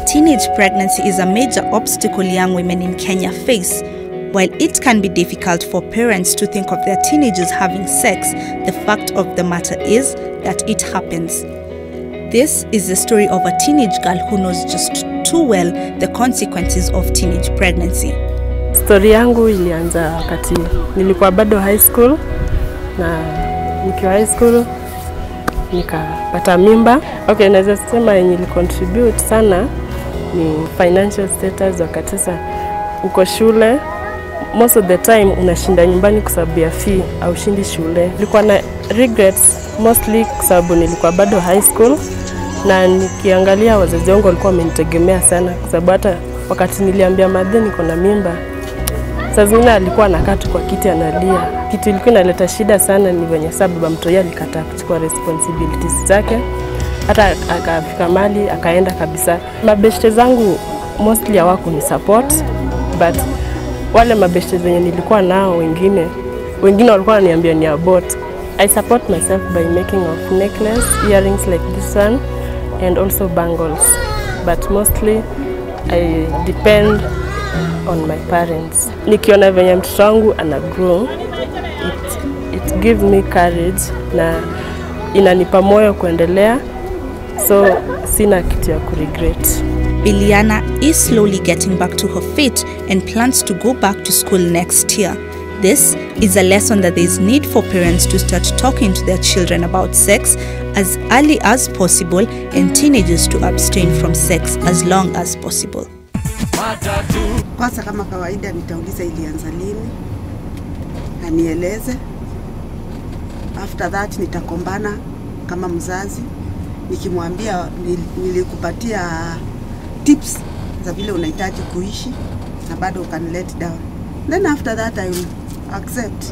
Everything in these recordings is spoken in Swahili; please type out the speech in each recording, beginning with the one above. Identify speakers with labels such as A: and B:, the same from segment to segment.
A: Teenage pregnancy is a major obstacle young women in Kenya face. While it can be difficult for parents to think of their teenagers having sex, the fact of the matter is that it happens. This is the story of a teenage girl who knows just too well the consequences of teenage pregnancy.
B: Story yangu ilianza wakati nilikuwa bado high school, na nikiwa high school nikapata mimba. Okay, naweza sema yenye contribute sana ni financial status. Wakati sasa uko shule, most of the time unashinda nyumbani kwa sababu ya fee au shindi shule. Nilikuwa na regrets mostly kwa sababu nilikuwa bado high school, na nikiangalia wazazi wangu walikuwa wamenitegemea sana, kwa sababu hata wakati niliambia madhe niko na mimba, sasa zingine alikuwa anakaa tu kwa kiti analia. Kitu ilikuwa inaleta shida sana ni venye sababu mtoto alikataa kuchukua responsibilities zake, hata akafika mali akaenda kabisa. Mabeshte zangu mostly hawako ni support, but wale mabeshte zenye nilikuwa nao wengine walikuwa wananiambia ni abort. I support myself by making of necklace, earrings like this one, and also bangles, but mostly I depend on my parents. Nikiona venye mtoto wangu ana grow, it gives me courage na inanipa moyo kuendelea, so sina kitu ya kuregret.
A: Biliana is slowly getting back to her feet and plans to go back to school next year. This is a lesson that there is need for parents to start talking to their children about sex as early as possible and teenagers to abstain from sex as long as possible.
C: Kwanza kama kawaida nitauliza ilianza lini na nieleze. After that nitakombana kama mzazi nikimwambia nilikupatia tips za vile unahitaji kuishi na bado ukan let down. Then after that I will accept.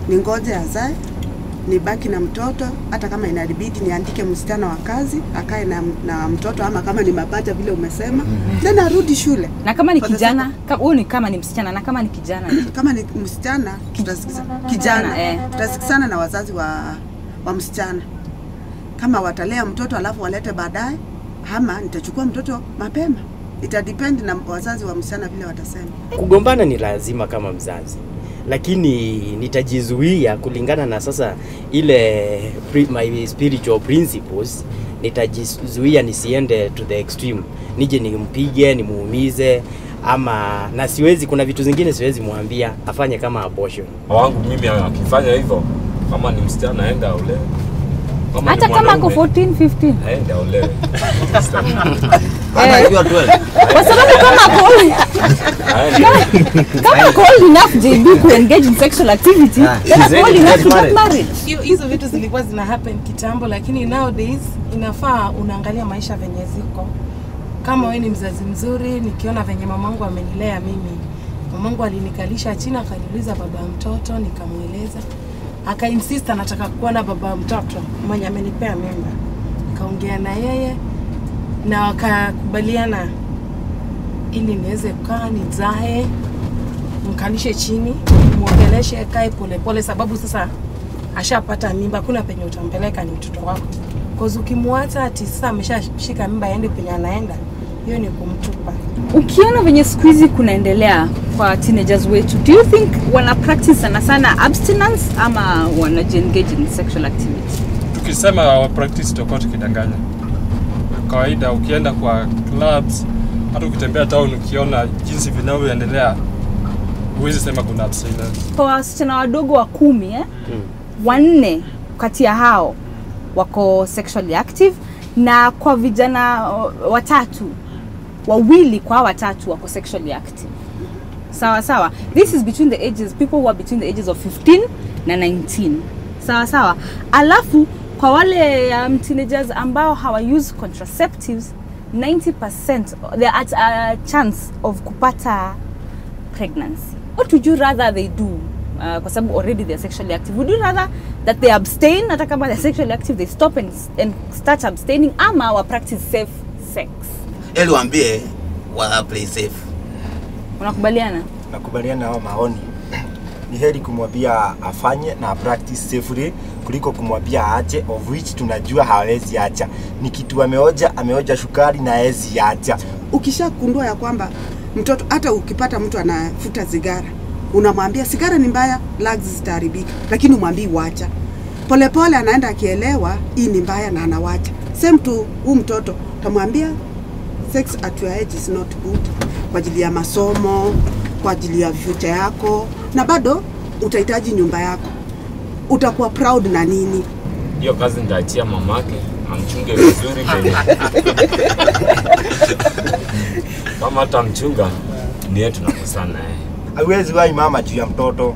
C: Ningoje azae, nibaki na mtoto, hata kama inabidi niandike msichana wa kazi akae na mtoto, ama kama ni mapacha vile umesema, then arudi shule.
D: Na kama ni kijana, kama ni msichana, na kama ni kijana,
C: kama ni msichana kijana, tutasikizana na wazazi wa msichana kama watalea mtoto alafu walete baadaye, ama nitachukua mtoto mapema. Ita depend na wazazi wa msichana vile watasema.
E: Kugombana ni lazima kama mzazi, lakini nitajizuia kulingana na sasa ile my spiritual principles. Nitajizuia nisiende to the extreme, nije nimpige nimuumize, ama na siwezi, kuna vitu zingine siwezi muambia afanye kama abortion.
F: Wangu mimi akifanya hivyo, kama ni msichana aenda ule,
D: hata kama ako 14 15
F: aenda ule.
D: Kwa sababu kama old enough JB to engage in sexual activity, then old enough to get married.
G: Hizo vitu zilikuwa zina happen kitambo, lakini nowadays inafaa unaangalia maisha venye ziko. Kama wewe ni mzazi mzuri, nikiona venye mamangu amenilea mimi. Mamangu alinikalisha chini akaniuliza baba mtoto, nikamueleza. Aka-insist anataka kuona baba mtoto mwenye amenipea mimba. Nikaongea na yeye na wakakubaliana ili niweze kukaa nizae, mkalishe chini, muongeleshe kae pole pole, sababu sasa ashapata mimba, kuna penye utampeleka ni mtoto wako. Kozi ukimwacha ati sasa ameshashika mimba aende penye anaenda, hiyo ni kumtupa.
D: Ukiona venye siku hizi kunaendelea kwa teenagers wetu, do you think wana practice sana abstinence ama wana engage in sexual activity?
H: Tukisema wa practice tofauti kidanganya. Kawaida ukienda kwa clubs, hata ukitembea town ukiona jinsi vinavyoendelea, huwezi sema kuna abstinence.
D: Kwa wasichana wadogo wa 10 4 kati ya hao wako sexually active, na kwa vijana 3 2 kwa 3 wako sexually active. Sawa. This is between the ages, people who are between the ages of 15 na 19. Sawa. Alafu kwa wale teenagers ambao hawa use contraceptives, 90% they are at a chance of kupata pregnancy. What would you rather they do? Kwa sababu already they are sexually active. Would you rather that they abstain, hata kama they are sexually active, they stop and start abstaining, ama wa practice safe sex?
I: Waambie wa play safe.
D: Unakubaliana?
J: Nakubaliana na maoni. Ni heri kumwambia afanye na practice safely kuliko kumwambia aache, of which tunajua hawezi acha. Ni kitu ameoja shukari na hawezi acha.
C: Ukishakundua ya kwamba mtoto, hata ukipata mtu anafuta sigara, unamwambia sigara ni mbaya, lungs zitaharibika, lakini umwambii wacha. Polepole anaenda akielewa hii ni mbaya na anawacha. Same to huyu mtoto, tamwambia sex at your age is not good, kwa ajili ya masomo, kwa ajili ya future yako, na bado utahitaji nyumba yako. Utakuwa proud na nini?
F: Hiyo kazi nitaachia mamake amchunge vizuri mbele. Kama hata mchunga ni yetu tunakosana
J: Hawezi wai mama juu ya mtoto.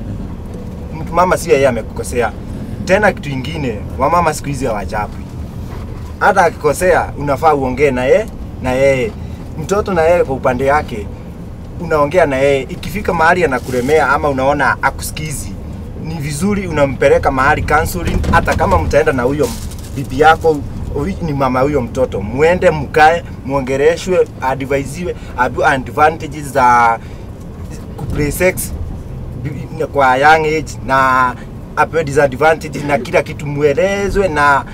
J: Mama si yeye amekukosea. Tena kitu kingine, wamama siku hizi hawachapwi. Hata akikosea unafaa uongee na yeye. Mtoto na yeye kwa upande yake unaongea na yeye. Ikifika mahali anakuremea ama unaona akusikizi, ni vizuri unampeleka mahali counseling. Hata kama mtaenda na huyo bibi yako, ni mama huyo mtoto, muende mkae, muongeleshwe, advisiwe advantages za kuplay sex kwa young age na apewe disadvantages na kila kitu, muelezwe na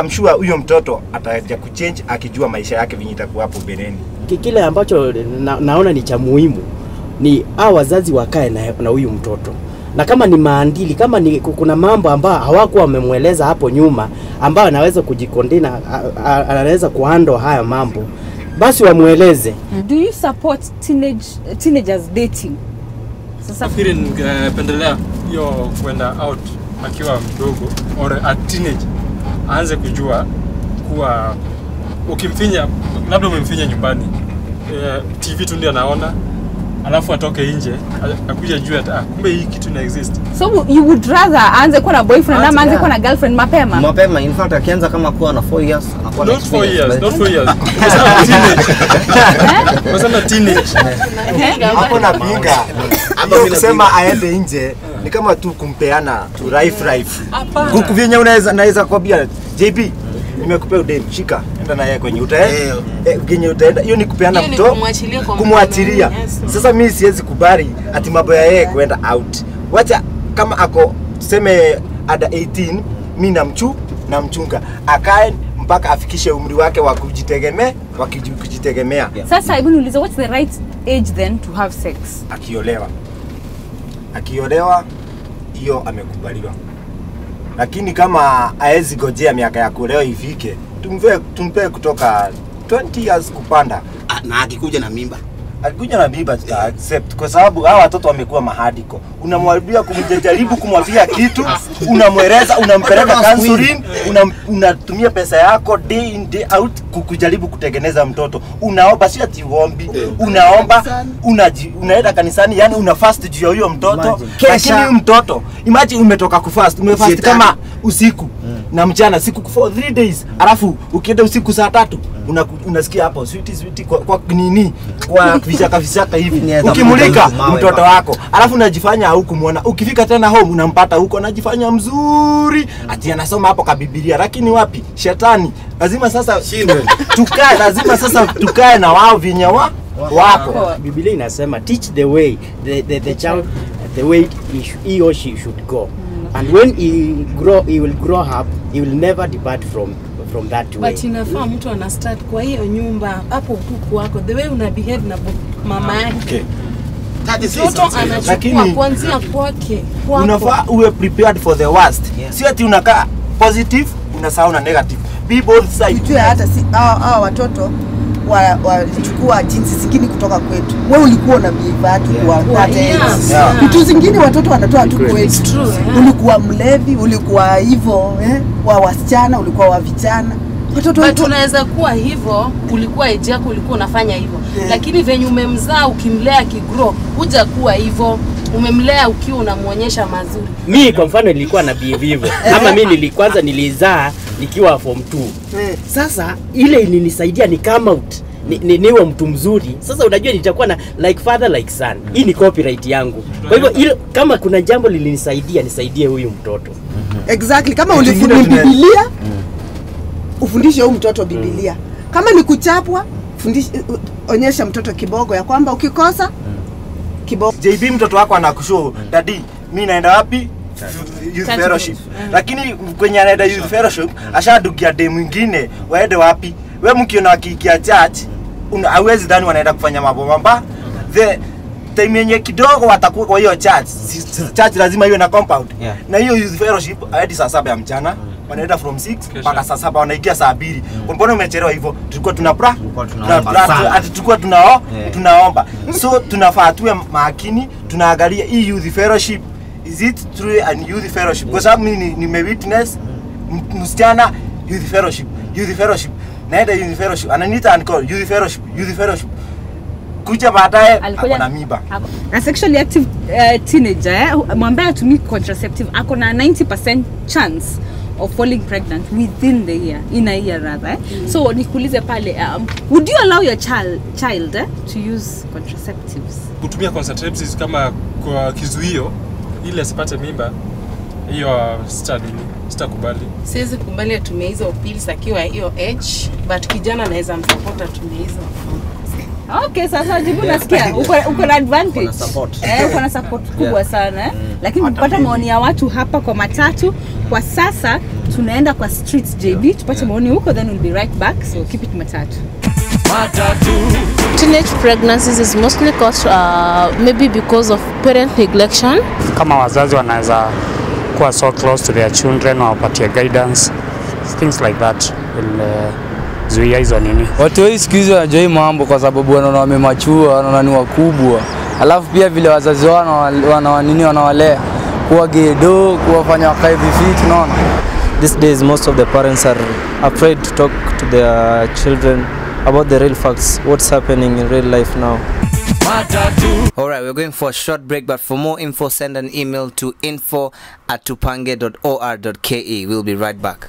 J: I'm sure huyo mtoto ataja kuchange akijua maisha yake vinyi itakuwa hapo mbeleni.
E: Kile ambacho naona ni cha muhimu ni hao wazazi wakae na huyu mtoto. Na kama ni maadili, kama ni kuna mambo ambayo hawakuwa wamemweleza hapo nyuma ambayo anaweza kujikondena, anaweza kuhandle haya mambo, basi wamueleze.
D: Do you support teenagers dating?
H: Sasa nafikiri ningependelea hiyo kwenda out akiwa mdogo or a teenage, aanze kujua kuwa ukimfinya, labda umemfinya nyumbani, TV tu ndio anaona, alafu atoke nje akuja jua kumbe hii kitu ina exist.
D: So you would rather aanze kuwa na boyfriend ama aanze kuwa na girlfriend mapema?
K: Mapema, in fact akianza kama kuwa na 4 years, anakuwa na experience.
H: Not 4 years. Wasema teenage.
J: Hapo na pinga. Hapo kusema aende nje ni kama tu kumpeana tu life. Kukuvinya unaweza kwambia JB, nimekupea udem, shika, enda na yeye kwenye utaenda. Genye utaenda, hiyo ni kupeana mto, kumwachilia. Sasa mimi siwezi kubali ati mambo ya yeye kwenda out. Wacha kama ako tuseme ada 18, mimi namchunga akae mpaka afikishe umri wake wa kujitegemea.
D: Sasa hebu niulize, what's the right age then to have sex?
J: Akiolewa hiyo amekubaliwa. Lakini kama haezi gojea miaka ya kuolewa ifike, tumpe kutoka 20 years kupanda.
I: Na akikuja na mimba
J: tuta accept, kwa sababu hawa watoto wamekuwa mahadiko. Unamwambia kumjaribu kumwambia kitu, unamweleza, unampeleka counseling, unatumia pesa yako day in day out kujaribu kutengeneza mtoto. Unaomba, si ati uombi, unaomba, unaenda kanisani, yani una fast juu ya huyo mtoto. Lakini mtoto, imagine umetoka kufast, umefast kama usiku na mchana, siku for 3 days, alafu ukienda usiku saa 3 unasikia hapo sweet kwa nini, kwa visaka hivi, ukimulika mtoto wako, alafu unajifanya hukumuona. Ukifika tena home unampata huko anajifanya mzuri, ati anasoma hapo kabiblia. Lakini wapi, shetani. Lazima sasa tukae na wao vinya wako.
E: Biblia inasema teach the way the child the way he or she should go, and when he will grow up, he will never depart from that way.
G: But inafaa mtu ana start kwa hiyo nyumba hapo huku wako, the way una behave na mama yake. Mtoto anachukua kuanzia kwake.
J: Unafaa uwe prepared for the worst. Si ati unakaa positive unasahau na negative. Be both sides.
C: Ujue hata si hao watoto walichukua jinsi zingine kutoka kwetu. Wewe ulikuwa unabeba tu kwa vitu zingine watoto wanatoa tu kwetu. Ulikuwa mlevi, ulikuwa hivyo wa wasichana, ulikuwa wa vijana.
G: Watoto tunaweza kuwa hivyo, ulikuwa age yako ulikuwa unafanya hivyo. Lakini venye umemzaa ukimlea kigrow, huja kuwa hivyo. Umemlea ukiwa unamuonyesha mazuri.
E: Mimi kwa mfano nilikuwa na behave hivyo. Ama mimi nilizaa nikiwa form 2. Sasa ile ilinisaidia ni come out. Niwe mtu mzuri. Sasa unajua nitakuwa na like father like son. Hii ni copyright yangu. Kwa hivyo kama kuna jambo lilinisaidia, nisaidie huyu mtoto.
C: Exactly. Kama ulifundisha Biblia, ufundishe huyu mtoto Biblia. Kama ni kuchapwa, onyesha mtoto kibogo ya kwamba ukikosa kibogo.
J: JB mtoto wako anakushow, daddy, mimi naenda wapi? youth fellowship. Lakini kwenye anaenda youth fellowship ashadukia day mwingine waende wapi? Wewe mkiona wakikia church hauwezi dhani wanaenda kufanya mambo mamba. The time yenye kidogo watakuwa kwa hiyo church lazima iwe na compound. Na hiyo youth fellowship hadi saa 7 ya mchana wanaenda from 6 mpaka saa 7 wanaingia saa 2. Mbona umechelewa hivyo? Tulikuwa tunaomba. So tunafaa tuwe makini, tunaangalia hii youth fellowship, is it true and youth fellowship? Kwa sababu mimi nimewitness msichana youth fellowship naenda youth fellowship ananiita uncall youth fellowship kuja baadaye akona mimba
D: na sexually active teenager mwambie atumie contraceptive akona 90% chance of falling pregnant within the year, in a year rather. So nikuulize pale, would you allow your child to use contraceptives?
H: Kutumia contraceptives kama kwa kizuio ili asipate mimba, hiyo sitakubali.
G: Siwezi kubali atumie hizo pills akiwa hiyo age, but kijana anaweza msupport atumie hizo.
D: Okay, sasa jibu nasikia uko na advantage. Uko na support kubwa sana lakini tupata maoni ya watu hapa kwa matatu. Kwa sasa tunaenda kwa streets JB tupate maoni huko, then we'll be right back, so keep it matatu.
L: Teenage pregnancies is mostly caused maybe because of parent neglection.
M: Kama wazazi wanaweza kuwa so close to their children, wapatie guidance, things like that will zuia hizo nini.
N: Watu wengi siku hizi wanajua hii mambo kwa sababu wanaona wamemachua, wanaona ni wakubwa. Alafu pia vile wazazi wao wanawalea kuwa gedo, kuwafanya wakae vifiti, unaona.
O: These days most of the parents are afraid to talk to their children about the real facts, what's happening in real life now.
K: Alright, we're going for a short break, but for more info send an email to info@tupange.or.ke. We'll be right back.